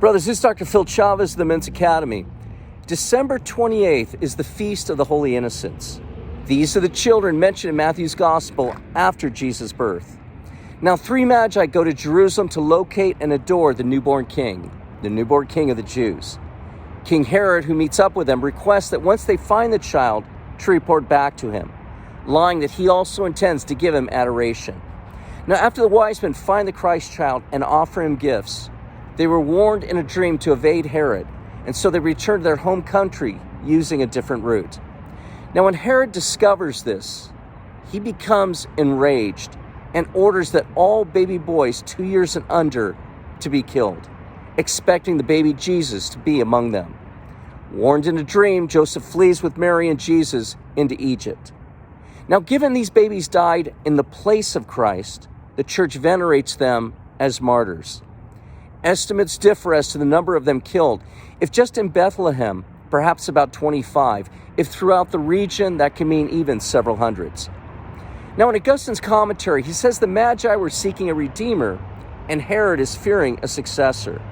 Brothers, this is Dr. Phil Chavez of the Men's Academy. December 28th is the Feast of the Holy Innocents. These are the children mentioned in Matthew's Gospel after Jesus' birth. Now, 3 Magi go to Jerusalem to locate and adore the newborn king of the Jews. King Herod, who meets up with them, requests that once they find the child, to report back to him, lying that he also intends to give him adoration. Now, after the wise men find the Christ child and offer him gifts, they were warned in a dream to evade Herod, and so they returned to their home country using a different route. Now, when Herod discovers this, he becomes enraged and orders that all baby boys 2 years and under to be killed, expecting the baby Jesus to be among them. Warned in a dream, Joseph flees with Mary and Jesus into Egypt. Now, given these babies died in the place of Christ, the church venerates them as martyrs. Estimates differ as to the number of them killed. If just in Bethlehem, perhaps about 25. If throughout the region, that can mean even several hundreds. Now, in Augustine's commentary, he says the Magi were seeking a redeemer, and Herod is fearing a successor.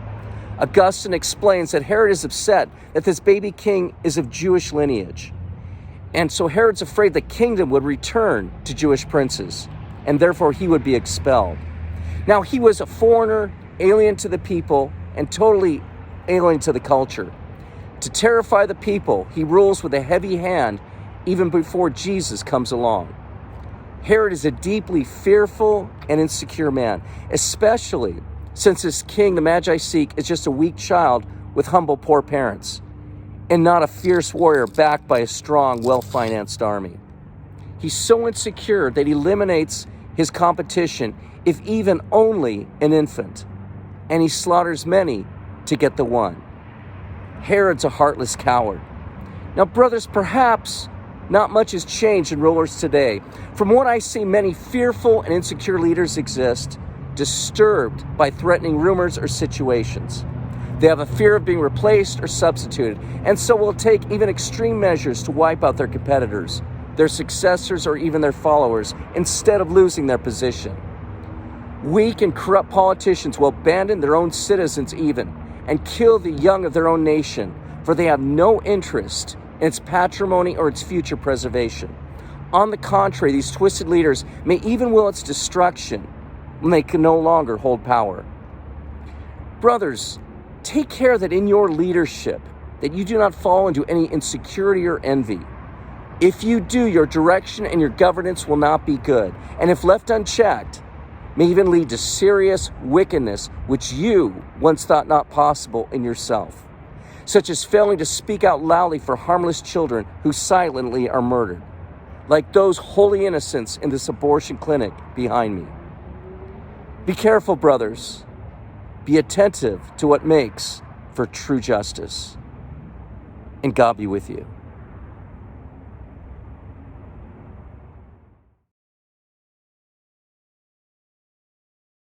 Augustine explains that Herod is upset that this baby king is of Jewish lineage. And so Herod's afraid the kingdom would return to Jewish princes, and therefore he would be expelled. Now, he was a foreigner, alien to the people, and totally alien to the culture. To terrify the people, he rules with a heavy hand even before Jesus comes along. Herod is a deeply fearful and insecure man, especially since this king the Magi seek is just a weak child with humble, poor parents, and not a fierce warrior backed by a strong, well-financed army. He's so insecure that he eliminates his competition, if even only an infant, and he slaughters many to get the one. Herod's a heartless coward. Now, brothers, perhaps not much has changed in rulers today. From what I see, many fearful and insecure leaders exist, disturbed by threatening rumors or situations. They have a fear of being replaced or substituted, and so will take even extreme measures to wipe out their competitors, their successors, or even their followers, instead of losing their position. Weak and corrupt politicians will abandon their own citizens even, and kill the young of their own nation, for they have no interest in its patrimony or its future preservation. On the contrary, these twisted leaders may even will its destruction when they can no longer hold power. Brothers, take care that in your leadership, that you do not fall into any insecurity or envy. If you do, your direction and your governance will not be good, and if left unchecked, may even lead to serious wickedness which you once thought not possible in yourself, such as failing to speak out loudly for harmless children who silently are murdered, like those holy innocents in this abortion clinic behind me. Be careful, brothers. Be attentive to what makes for true justice. And God be with you.